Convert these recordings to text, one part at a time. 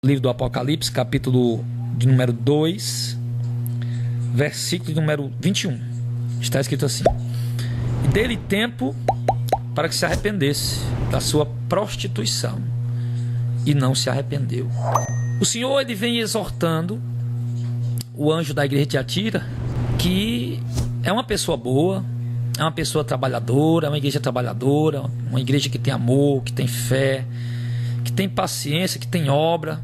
Livro do Apocalipse, capítulo de número 2, versículo de número 21. Está escrito assim: e dê-lhe tempo para que se arrependesse da sua prostituição, e não se arrependeu. O Senhor, ele vem exortando o anjo da igreja de Tiatira, que é uma pessoa boa, é uma pessoa trabalhadora, é uma igreja trabalhadora, uma igreja que tem amor, que tem fé, que tem paciência, que tem obra,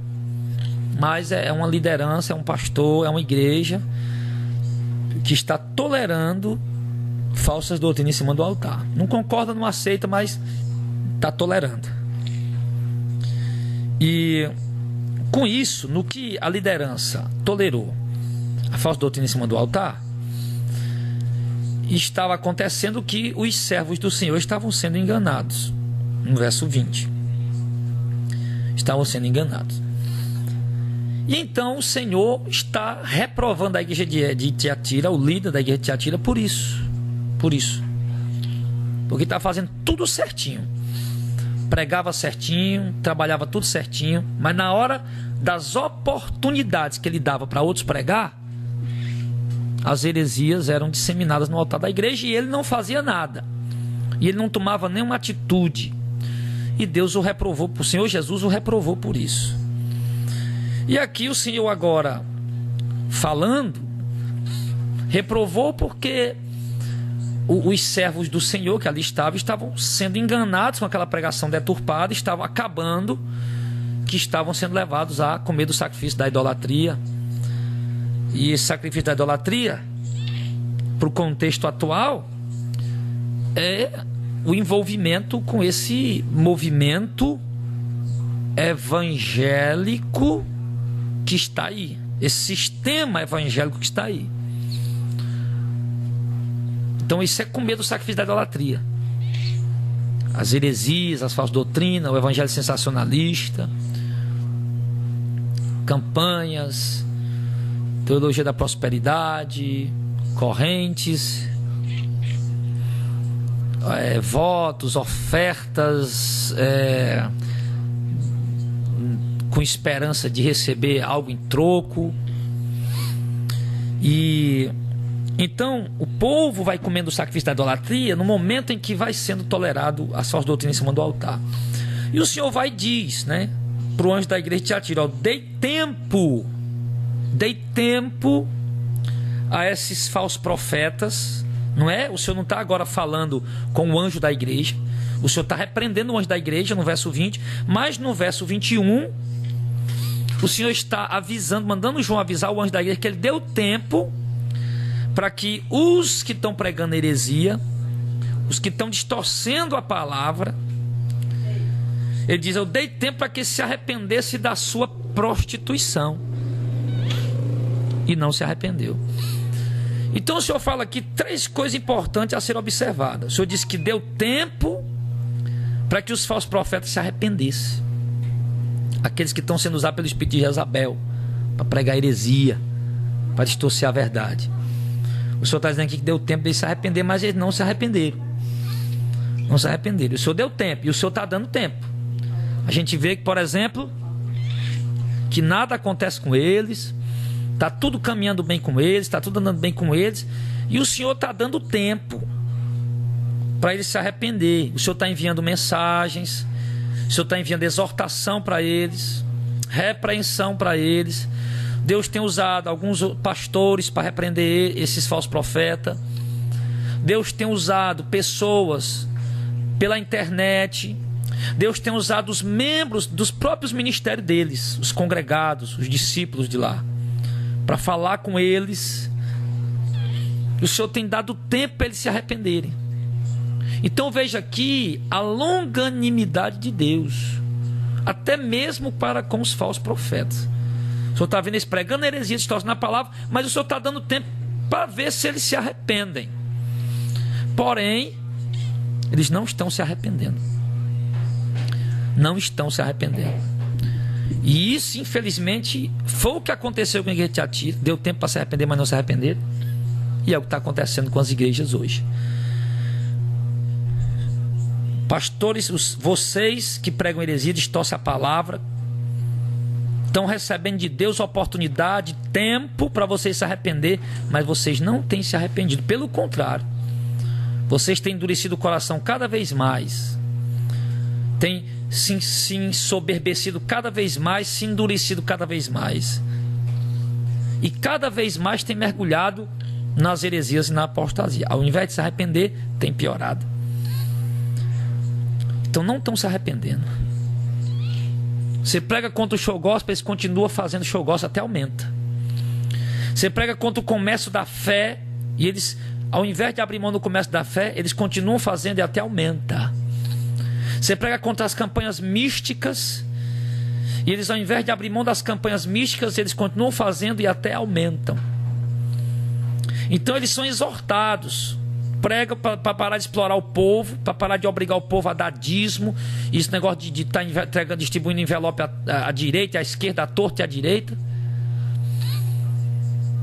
mas é uma liderança, é um pastor, é uma igreja que está tolerando falsas doutrinas em cima do altar. Não concorda, não aceita, mas está tolerando. E com isso, no que a liderança tolerou a falsa doutrina em cima do altar, estava acontecendo que os servos do Senhor estavam sendo enganados. No verso 20, estavam sendo enganados. E então o Senhor está reprovando a igreja de Tiatira, o líder da igreja de Tiatira, por isso. Porque está fazendo tudo certinho. Pregava certinho, trabalhava tudo certinho, mas na hora das oportunidades que ele dava para outros pregar, as heresias eram disseminadas no altar da igreja e ele não fazia nada. E ele não tomava nenhuma atitude. E Deus o reprovou, o Senhor Jesus o reprovou por isso. E aqui o Senhor agora falando, reprovou porque os servos do Senhor que ali estavam sendo enganados com aquela pregação deturpada, estavam acabando, que estavam sendo levados a comer do sacrifício da idolatria. E esse sacrifício da idolatria, para o contexto atual, é o envolvimento com esse movimento evangélico que está aí, esse sistema evangélico que está aí. Então isso é comer do sacrifício da idolatria, as heresias, as falsas doutrinas, o evangelho sensacionalista, campanhas, teologia da prosperidade, correntes, votos, ofertas, com esperança de receber algo em troco. E então o povo vai comendo o sacrifício da idolatria no momento em que vai sendo tolerado as falsas doutrinas em cima do altar. E o Senhor vai e diz, né, para o anjo da igreja de Tiatira: dei tempo a esses falsos profetas. Não é? O Senhor não está agora falando com o anjo da igreja, o Senhor está repreendendo o anjo da igreja no verso 20, mas no verso 21 o Senhor está avisando, mandando João avisar o anjo da igreja que ele deu tempo para que os que estão pregando heresia, os que estão distorcendo a palavra, ele diz: eu dei tempo para que se arrependesse da sua prostituição, e não se arrependeu. Então o Senhor fala aqui 3 coisas importantes a serem observadas. O Senhor disse que deu tempo para que os falsos profetas se arrependessem, aqueles que estão sendo usados pelo espírito de Jezabel para pregar heresia, para distorcer a verdade. O Senhor está dizendo aqui que deu tempo de eles se arrepender, mas eles não se arrependeram. Não se arrependeram. O Senhor deu tempo e o Senhor está dando tempo. A gente vê que, por exemplo, que nada acontece com eles, está tudo caminhando bem com eles, está tudo andando bem com eles, e o Senhor está dando tempo para eles se arrepender. O Senhor está enviando mensagens, o Senhor está enviando exortação para eles, repreensão para eles. Deus tem usado alguns pastores para repreender esses falsos profetas. Deus tem usado pessoas pela internet. Deus tem usado os membros dos próprios ministérios deles, os congregados, os discípulos de lá, para falar com eles. O Senhor tem dado tempo para eles se arrependerem. Então veja aqui a longanimidade de Deus, até mesmo para com os falsos profetas. O Senhor está vendo eles pregando heresia, distorcendo a palavra, mas o Senhor está dando tempo para ver se eles se arrependem. Porém, eles não estão se arrependendo. Não estão se arrependendo. E isso, infelizmente, foi o que aconteceu com a igreja de Tiatira. Deu tempo para se arrepender, mas não se arrependeram. E é o que está acontecendo com as igrejas hoje. Pastores, vocês que pregam heresia, distorcem a palavra, Estão recebendo de Deus oportunidade, tempo para vocês se arrepender, mas vocês não têm se arrependido. Pelo contrário, vocês têm endurecido o coração cada vez mais, têm se ensoberbecido cada vez mais, se endurecido cada vez mais, e cada vez mais têm mergulhado nas heresias e na apostasia. Ao invés de se arrepender, tem piorado. Então não estão se arrependendo. Você prega contra o show gospel, eles continuam fazendo show gospel, até aumenta. Você prega contra o comércio da fé, e eles, ao invés de abrir mão do comércio da fé, eles continuam fazendo e até aumenta. Você prega contra as campanhas místicas, e eles, ao invés de abrir mão das campanhas místicas, eles continuam fazendo e até aumentam. Então eles são exortados. Prega para parar de explorar o povo, para parar de obrigar o povo a dar dízimo. Esse negócio de estar entregando, distribuindo envelope à direita, à esquerda, à torta e à direita.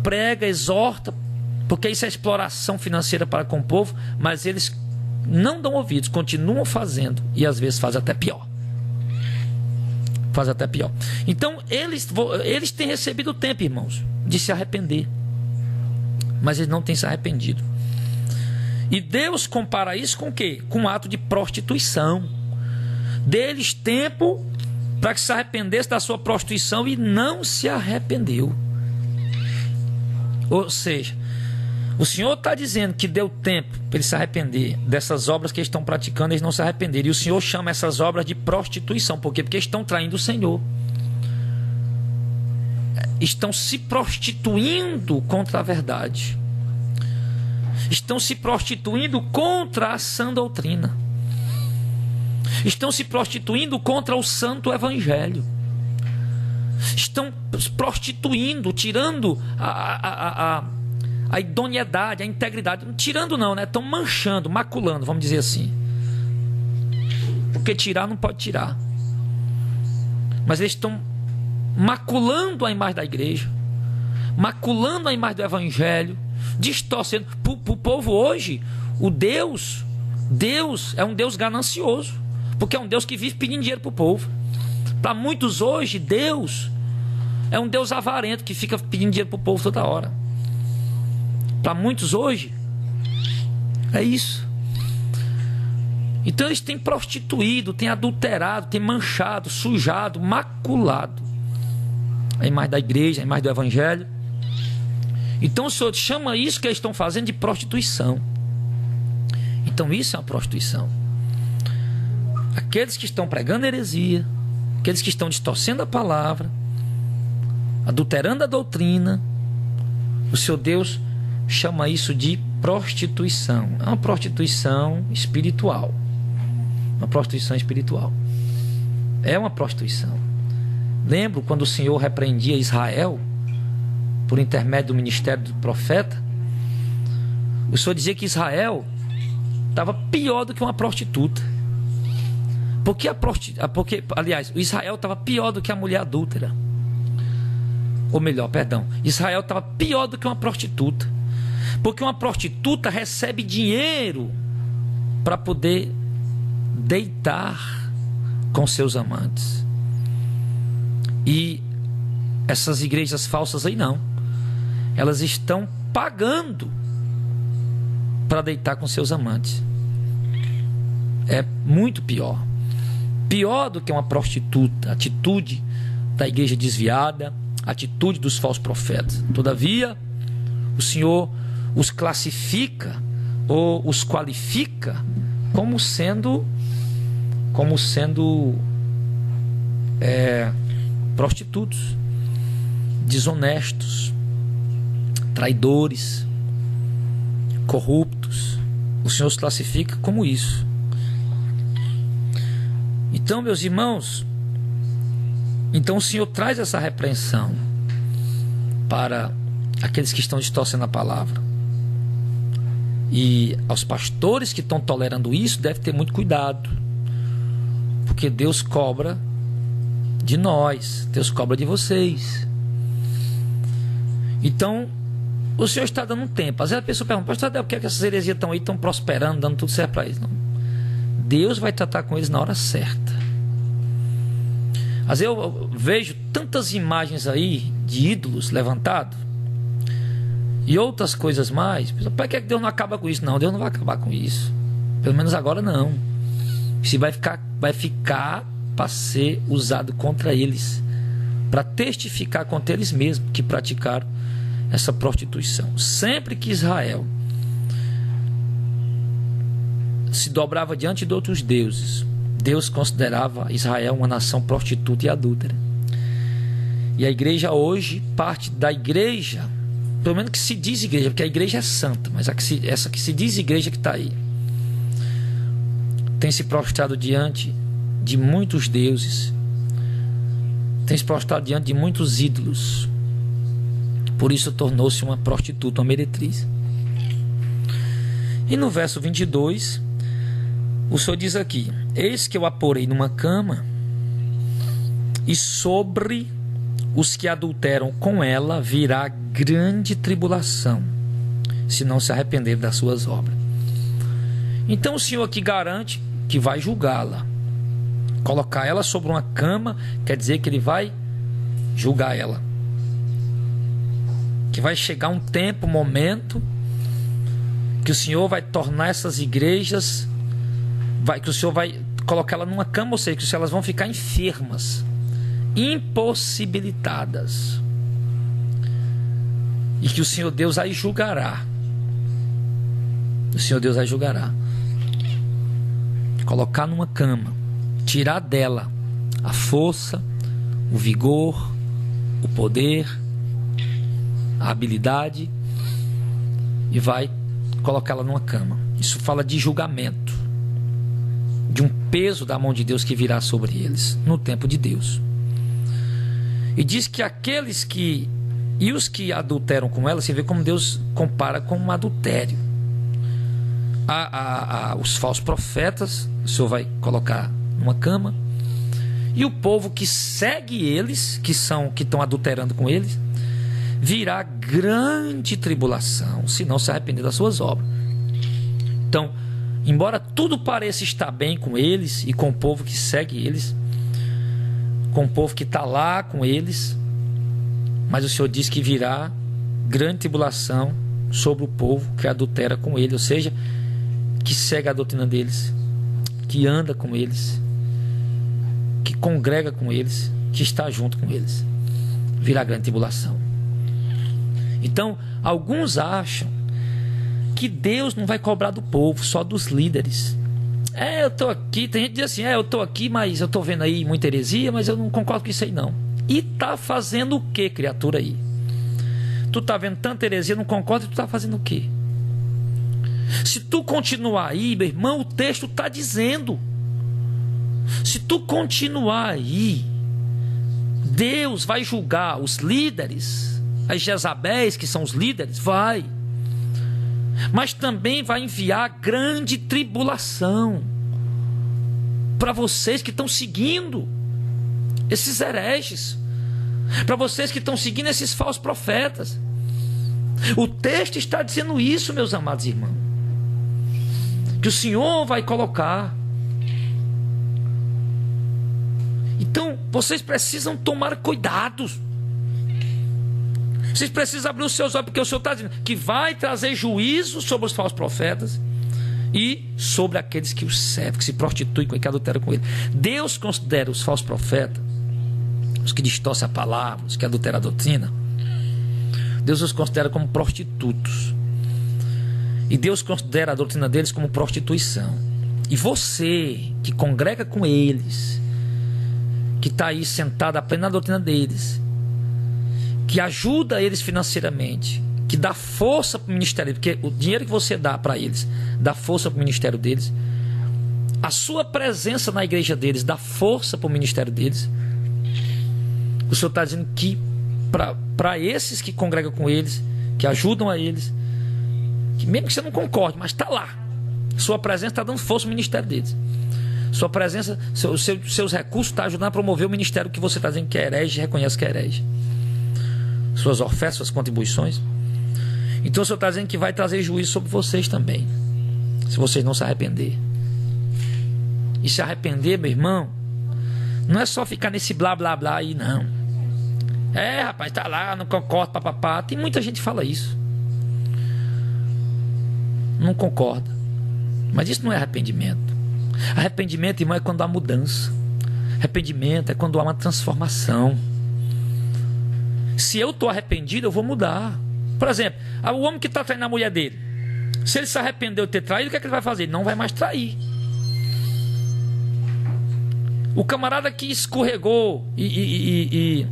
Prega, exorta, porque isso é exploração financeira para com o povo, mas eles não dão ouvidos, continuam fazendo, e às vezes fazem até pior. Faz até pior. Então eles têm recebido o tempo, irmãos, de se arrepender, mas eles não têm se arrependido. E Deus compara isso com o quê? Com um ato de prostituição. Dê-lhes tempo para que se arrependesse da sua prostituição, e não se arrependeu. Ou seja, o Senhor está dizendo que deu tempo para eles se arrepender dessas obras que eles estão praticando, eles não se arrependeram. E o Senhor chama essas obras de prostituição. Por quê? Porque estão traindo o Senhor. Estão se prostituindo contra a verdade. Estão se prostituindo contra a sã doutrina. Estão se prostituindo contra o santo evangelho. Estão se prostituindo, tirando a idoneidade, a integridade. Tirando não, né? Estão manchando, maculando, vamos dizer assim. Porque tirar não pode tirar. Mas eles estão maculando a imagem da igreja, maculando a imagem do evangelho, distorcendo. Para o povo hoje, o Deus é um Deus ganancioso, porque é um Deus que vive pedindo dinheiro para o povo. Para muitos hoje, Deus é um Deus avarento, que fica pedindo dinheiro para o povo toda hora. Para muitos hoje, é isso. Então eles têm prostituído, têm adulterado, têm manchado, sujado, maculado a imagem da igreja, a imagem do evangelho. Então o Senhor chama isso que eles estão fazendo de prostituição. Então isso é uma prostituição. Aqueles que estão pregando heresia, aqueles que estão distorcendo a palavra, adulterando a doutrina, o seu Deus chama isso de prostituição. É uma prostituição espiritual. Uma prostituição espiritual. É uma prostituição. Lembro quando o Senhor repreendia Israel por intermédio do ministério do profeta. O Senhor dizia que Israel estava pior do que uma prostituta. Porque aliás, o Israel estava pior do que a mulher adúltera. Ou melhor, perdão, Israel estava pior do que uma prostituta. Porque uma prostituta recebe dinheiro para poder deitar com seus amantes. E essas igrejas falsas aí não. Elas estão pagando para deitar com seus amantes. É muito pior. Pior do que uma prostituta. Atitude da igreja desviada, atitude dos falsos profetas. Todavia, o Senhor os classifica ou os qualifica como sendo prostitutos, desonestos, traidores, corruptos. O Senhor os classifica como isso. Então, meus irmãos, então o Senhor traz essa repreensão para aqueles que estão distorcendo a palavra. E aos pastores que estão tolerando isso, deve ter muito cuidado, porque Deus cobra de nós, Deus cobra de vocês. Então o Senhor está dando um tempo. Às vezes a pessoa pergunta: pastor, por que essas heresias estão aí, estão prosperando, dando tudo certo para eles? Não. Deus vai tratar com eles na hora certa. Às vezes eu vejo tantas imagens aí de ídolos levantados e outras coisas mais. Para que Deus não acaba com isso? Não, Deus não vai acabar com isso. Pelo menos agora não. Isso vai ficar para ser usado contra eles, para testificar contra eles mesmos que praticaram essa prostituição. Sempre que Israel se dobrava diante de outros deuses, Deus considerava Israel uma nação prostituta e adúltera. E a igreja hoje, parte da igreja, pelo menos que se diz igreja, porque a igreja é santa, mas essa que se diz igreja que está aí, tem se prostrado diante de muitos deuses, tem se prostrado diante de muitos ídolos. Por isso tornou-se uma prostituta, uma meretriz. E no verso 22, o Senhor diz aqui: eis que eu a porei numa cama, e sobre os que adulteram com ela virá grande tribulação, se não se arrependerem das suas obras. Então o Senhor aqui garante que vai julgá-la. Colocar ela sobre uma cama quer dizer que ele vai julgar ela. Que vai chegar um tempo, um momento, que o Senhor vai tornar essas igrejas, que o Senhor vai colocar ela numa cama, ou seja, que elas vão ficar enfermas, impossibilitadas, e que o Senhor Deus aí julgará. O Senhor Deus aí julgará. Colocar numa cama, tirar dela a força, o vigor, o poder, a habilidade, e vai colocá-la numa cama. Isso fala de julgamento, de um peso da mão de Deus que virá sobre eles no tempo de Deus. E diz que aqueles que e os que adulteram com ela, você vê como Deus compara com um adultério. Os falsos profetas, o Senhor vai colocar numa cama, e o povo que segue eles, que estão adulterando com eles, virá grande tribulação, se não se arrepender das suas obras. Então, embora tudo pareça estar bem com eles e com o povo que segue eles, com o povo que está lá com eles, mas o Senhor diz que virá grande tribulação sobre o povo que adultera com ele, ou seja, que segue a doutrina deles, que anda com eles, que congrega com eles, que está junto com eles. Virá grande tribulação. Então, alguns acham que Deus não vai cobrar do povo, só dos líderes. Eu estou aqui, tem gente que diz assim, eu estou aqui, mas eu estou vendo aí muita heresia, mas eu não concordo com isso aí não. E está fazendo o que, criatura aí? Tu está vendo tanta heresia, não concorda, e tu está fazendo o quê? Se tu continuar aí, meu irmão, o texto está dizendo, se tu continuar aí, Deus vai julgar os líderes, as Jezabéis, que são os líderes, vai. Mas também vai enviar grande tribulação para vocês que estão seguindo esses hereges, para vocês que estão seguindo esses falsos profetas. O texto está dizendo isso, meus amados irmãos, que o Senhor vai colocar. Então, vocês precisam tomar cuidado. Vocês precisam abrir os seus olhos, porque o Senhor está dizendo que vai trazer juízo sobre os falsos profetas e sobre aqueles que os servem, que se prostituem, que adulteram com ele. Deus considera os falsos profetas, os que distorcem a palavra, os que adulteram a doutrina, Deus os considera como prostitutos. E Deus considera a doutrina deles como prostituição. E você que congrega com eles, que está aí sentado aprendendo a doutrina deles, que ajuda eles financeiramente, que dá força para o ministério, porque o dinheiro que você dá para eles dá força para o ministério deles, a sua presença na igreja deles dá força para o ministério deles. O Senhor está dizendo que para esses que congregam com eles, que ajudam a eles, que mesmo que você não concorde, mas está lá, sua presença está dando força ao ministério deles. Sua presença, seus recursos estão ajudando a promover o ministério que você está dizendo que é herege, reconhece que é herege. Suas ofertas, suas contribuições. Então o Senhor está dizendo que vai trazer juízo sobre vocês também, se vocês não se arrepender. E se arrepender, meu irmão, Não é só ficar nesse blá blá blá aí, não. Rapaz, tá lá, não concordo, papapá. Tem muita gente que fala isso. Não concorda. Mas isso não é arrependimento. Arrependimento, irmão, é quando há mudança. Arrependimento é quando há uma transformação. Se eu estou arrependido, eu vou mudar. Por exemplo, o homem que está traindo a mulher dele, se ele se arrependeu de ter traído, o que é que ele vai fazer? Ele não vai mais trair. O camarada que escorregou e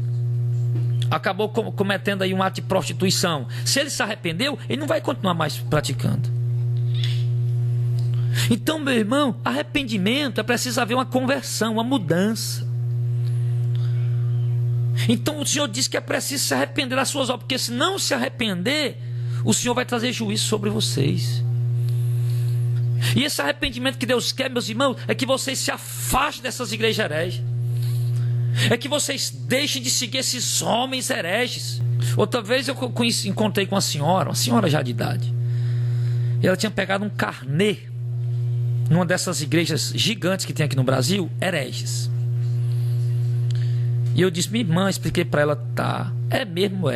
acabou cometendo aí um ato de prostituição, se ele se arrependeu, ele não vai continuar mais praticando. Então, meu irmão, arrependimento é preciso haver uma conversão, uma mudança. Então o Senhor diz que é preciso se arrepender das suas obras, porque se não se arrepender, o Senhor vai trazer juízo sobre vocês. E esse arrependimento que Deus quer, meus irmãos, é que vocês se afastem dessas igrejas hereges. É que vocês deixem de seguir esses homens hereges. Outra vez eu encontrei com uma senhora já de idade. E ela tinha pegado um carnê numa dessas igrejas gigantes que tem aqui no Brasil, hereges. E eu disse, minha irmã, expliquei para ela, tá, é mesmo,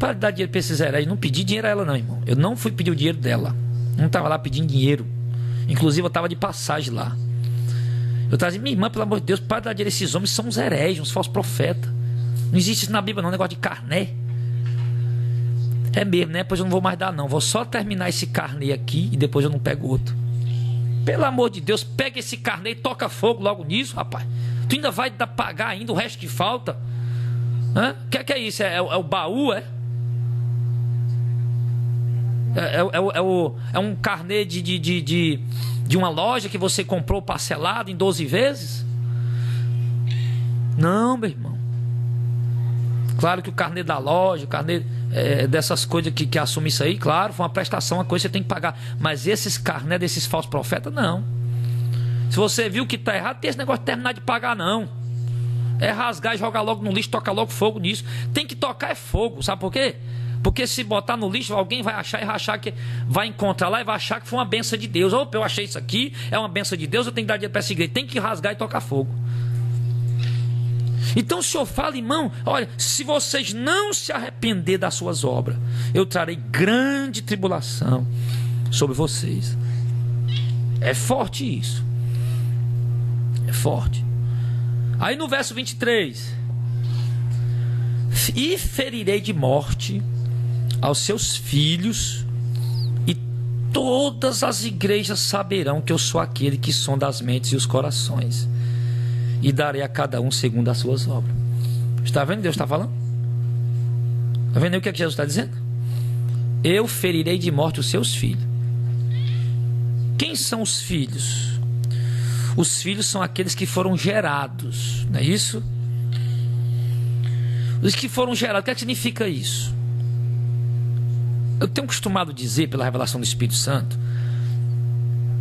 para dar dinheiro para esses hereges. Não pedi dinheiro a ela não, irmão. Eu não fui pedir o dinheiro dela. Não estava lá pedindo dinheiro. Inclusive eu estava de passagem lá. Eu estava dizendo, minha irmã, pelo amor de Deus, para dar dinheiro a esses homens, são uns hereges, uns falsos profetas. Não existe isso na Bíblia não, negócio de carné. É mesmo, né? Pois eu não vou mais dar não. Vou só terminar esse carnê aqui e depois eu não pego outro. Pelo amor de Deus, pega esse carnê e toca fogo logo nisso, rapaz. Tu ainda vai pagar ainda o resto que falta? O que é isso? É o baú, é? É um carnê de uma loja que você comprou parcelado em 12 vezes? Não, meu irmão. Claro que o carnê da loja, o carnê dessas coisas que assumem isso aí, claro, foi uma prestação, uma coisa que você tem que pagar. Mas esses carnê desses falsos profetas, não. Se você viu que está errado, tem esse negócio de terminar de pagar, não. É rasgar e jogar logo no lixo, tocar logo fogo nisso. Tem que tocar fogo, sabe por quê? Porque se botar no lixo, alguém vai achar que vai encontrar lá e vai achar que foi uma benção de Deus. Opa, eu achei isso aqui, é uma benção de Deus, eu tenho que dar dinheiro para essa igreja. Tem que rasgar e tocar fogo. Então o Senhor fala, irmão, olha, se vocês não se arrepender das suas obras, eu trarei grande tribulação sobre vocês. É forte isso. É forte. Aí no verso 23, e ferirei de morte aos seus filhos, e todas as igrejas saberão que eu sou aquele que sonda as mentes e os corações, e darei a cada um segundo as suas obras. Está vendo? Deus está falando. Está vendo aí o que é que Jesus está dizendo? Eu ferirei de morte os seus filhos. Quem são os filhos? Os filhos são aqueles que foram gerados, não é isso? Os que foram gerados, o que significa isso? Eu tenho costumado dizer, pela revelação do Espírito Santo,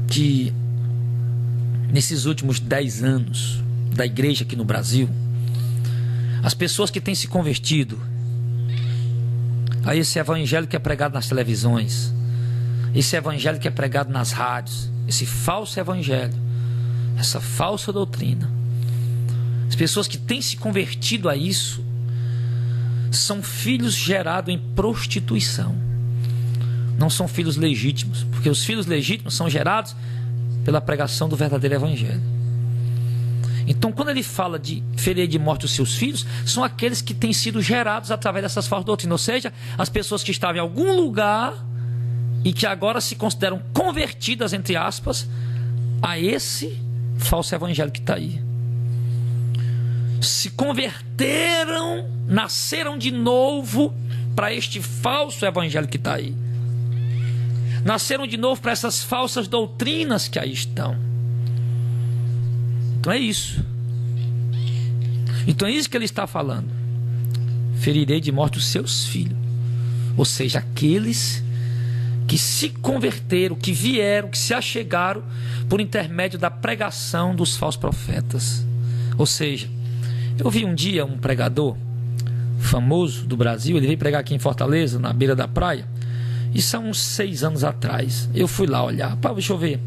que nesses últimos 10 anos da igreja aqui no Brasil, as pessoas que têm se convertido a esse evangelho que é pregado nas televisões, esse evangelho que é pregado nas rádios, esse falso evangelho, essa falsa doutrina, as pessoas que têm se convertido a isso são filhos gerados em prostituição. Não são filhos legítimos, porque os filhos legítimos são gerados pela pregação do verdadeiro evangelho. Então, quando ele fala de ferir de morte os seus filhos, são aqueles que têm sido gerados através dessas falsas doutrinas, ou seja, as pessoas que estavam em algum lugar e que agora se consideram convertidas, entre aspas, a esse falso evangelho que está aí. Se converteram, nasceram de novo para este falso evangelho que está aí. Nasceram de novo para essas falsas doutrinas que aí estão. Então é isso. Então é isso que ele está falando. Ferirei de morte os seus filhos. Ou seja, aqueles que se converteram, que vieram, que se achegaram por intermédio da pregação dos falsos profetas. Ou seja, eu vi um dia um pregador famoso do Brasil, ele veio pregar aqui em Fortaleza, na beira da praia. Isso há uns 6 anos atrás. Eu fui lá olhar, deixa eu ver.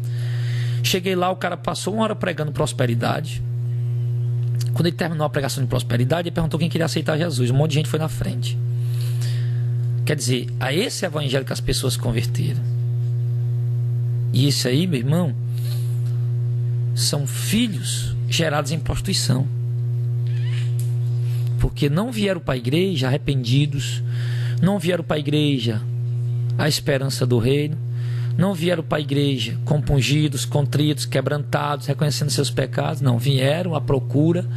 Cheguei lá, o cara passou 1 hora pregando prosperidade. Quando ele terminou a pregação de prosperidade, ele perguntou quem queria aceitar Jesus. Um monte de gente foi na frente. Quer dizer, a esse evangelho que as pessoas se converteram. E isso aí, meu irmão, são filhos gerados em prostituição. Porque não vieram para a igreja arrependidos, não vieram para a igreja à esperança do reino, não vieram para a igreja compungidos, contritos, quebrantados, reconhecendo seus pecados. Não, vieram à procura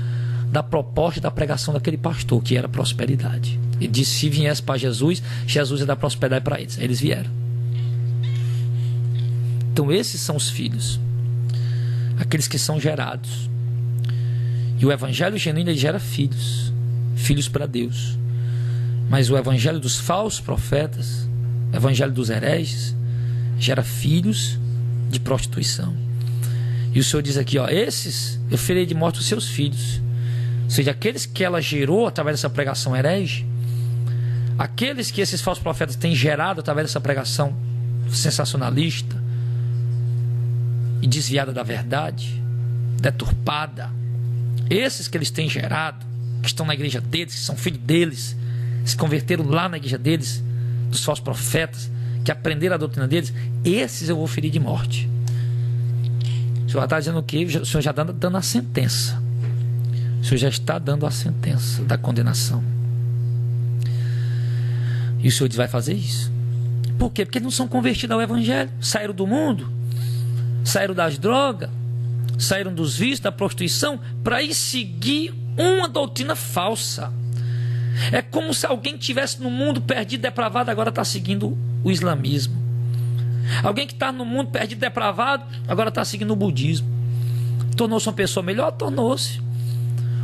da proposta da pregação daquele pastor, que era prosperidade. Ele disse: se viesse para Jesus, Jesus ia dar prosperidade para eles. Eles vieram. Então esses são os filhos, aqueles que são gerados. E o evangelho genuíno, ele gera filhos, filhos para Deus. Mas o evangelho dos falsos profetas, o evangelho dos hereges, gera filhos de prostituição. E o Senhor diz aqui, ó: esses eu ferei de morte os seus filhos. Ou seja, aqueles que ela gerou através dessa pregação herege, aqueles que esses falsos profetas têm gerado através dessa pregação sensacionalista e desviada da verdade, deturpada, esses que eles têm gerado, que estão na igreja deles, que são filhos deles, se converteram lá na igreja deles, dos falsos profetas, que aprenderam a doutrina deles, esses eu vou ferir de morte. O Senhor está dizendo o quê? O Senhor já está dando a sentença. O Senhor já está dando a sentença da condenação. E o Senhor vai fazer isso. Por quê? Porque eles não são convertidos ao evangelho. Saíram do mundo, saíram das drogas, saíram dos vícios, da prostituição, para ir seguir uma doutrina falsa. É como se alguém que estivesse no mundo perdido, depravado, agora está seguindo o islamismo. Alguém que está no mundo perdido, depravado, agora está seguindo o budismo. Tornou-se uma pessoa melhor? Tornou-se.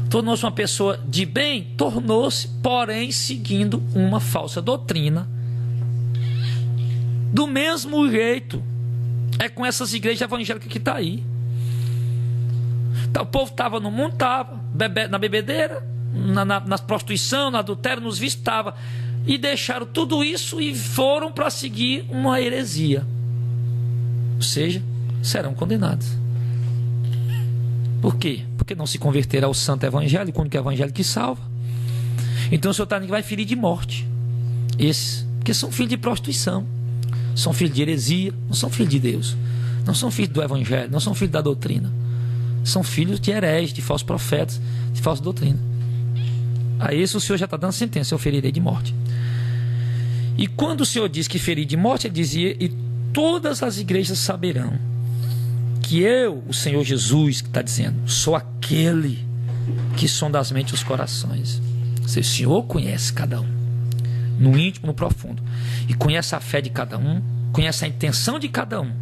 Tornou-se uma pessoa de bem? Tornou-se, porém seguindo uma falsa doutrina. Do mesmo jeito, é com essas igrejas evangélicas que está aí. O povo estava no mundo, estava na bebedeira, na prostituição, no adultério, nos vícios, estava. E deixaram tudo isso e foram para seguir uma heresia. Ou seja, serão condenados. Por quê? Porque não se converteram ao santo evangelho, quando que é o evangelho que salva. Então o Senhor vai ferir de morte esses, porque são filhos de prostituição, são filhos de heresia, não são filhos de Deus, não são filhos do evangelho, não são filhos da doutrina, são filhos de hereges, de falsos profetas, de falsa doutrina. A esse o Senhor já está dando sentença: eu ferirei de morte. E quando o Senhor diz que ferir de morte, ele dizia: e todas as igrejas saberão que eu, o Senhor Jesus, que está dizendo, sou aquele que sonda as mentes e os corações. O Senhor conhece cada um, no íntimo, no profundo, e conhece a fé de cada um, conhece a intenção de cada um.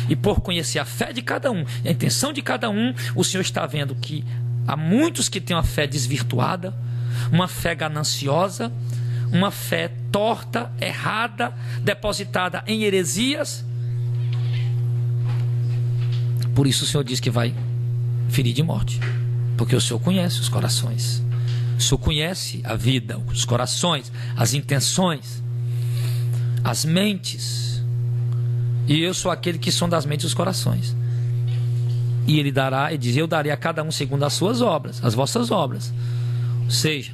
E por conhecer a fé de cada um e a intenção de cada um, o Senhor está vendo que há muitos que têm uma fé desvirtuada, uma fé gananciosa, uma fé torta, errada, depositada em heresias. Por isso o Senhor diz que vai ferir de morte, porque o Senhor conhece os corações, o Senhor conhece a vida, os corações, as intenções, as mentes. E eu sou aquele que sonda as mentes e os corações. E ele dará, ele diz: eu darei a cada um segundo as suas obras, as vossas obras. Ou seja,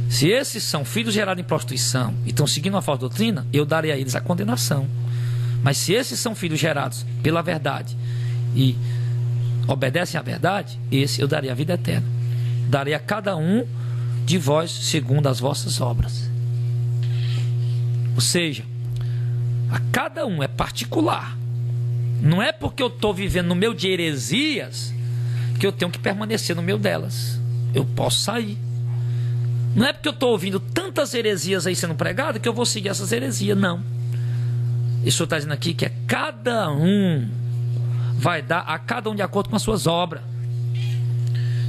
se esses são filhos gerados em prostituição e estão seguindo uma falsa doutrina, eu darei a eles a condenação. Mas se esses são filhos gerados pela verdade e obedecem à verdade, esse eu darei a vida eterna. Darei a cada um de vós segundo as vossas obras. Ou seja, a cada um é particular. Não é porque eu estou vivendo no meio de heresias que eu tenho que permanecer no meio delas. Eu posso sair. Não é porque eu estou ouvindo tantas heresias aí sendo pregadas que eu vou seguir essas heresias, não. Isso está dizendo aqui que é cada um vai dar a cada um de acordo com as suas obras.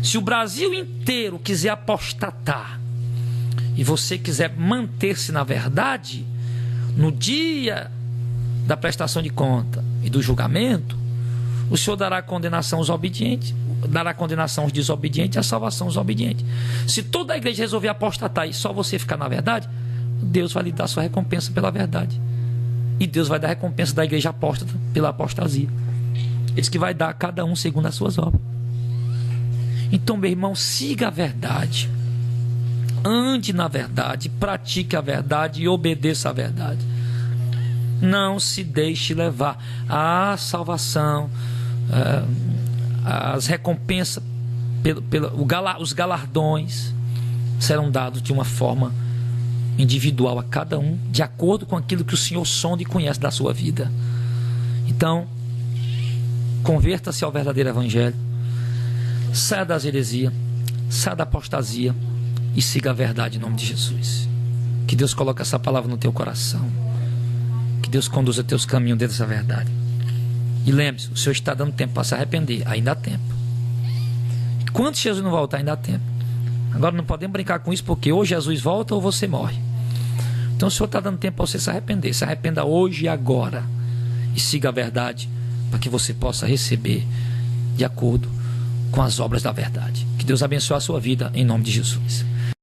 Se o Brasil inteiro quiser apostatar e você quiser manter-se na verdade, no dia da prestação de conta e do julgamento, o Senhor dará condenação aos obedientes, dará condenação aos desobedientes e a salvação aos obedientes. Se toda a igreja resolver apostatar e só você ficar na verdade, Deus vai lhe dar sua recompensa pela verdade. E Deus vai dar a recompensa da igreja apóstata pela apostasia. Ele diz que vai dar a cada um segundo as suas obras. Então, meu irmão, siga a verdade. Ande na verdade, pratique a verdade e obedeça a verdade. Não se deixe levar. A salvação, as recompensas, os galardões serão dados de uma forma individual a cada um, de acordo com aquilo que o Senhor sonda e conhece da sua vida. Então, converta-se ao verdadeiro evangelho, saia das heresias, saia da apostasia e siga a verdade em nome de Jesus. Que Deus coloque essa palavra no teu coração, que Deus conduza teus caminhos dentro dessa verdade. E lembre-se, o Senhor está dando tempo para se arrepender, ainda há tempo. Quando Jesus não voltar, ainda há tempo. Agora não podemos brincar com isso, porque ou Jesus volta ou você morre. Então o Senhor está dando tempo para você se arrepender. Se arrependa hoje e agora, e siga a verdade, para que você possa receber de acordo com as obras da verdade. Que Deus abençoe a sua vida em nome de Jesus.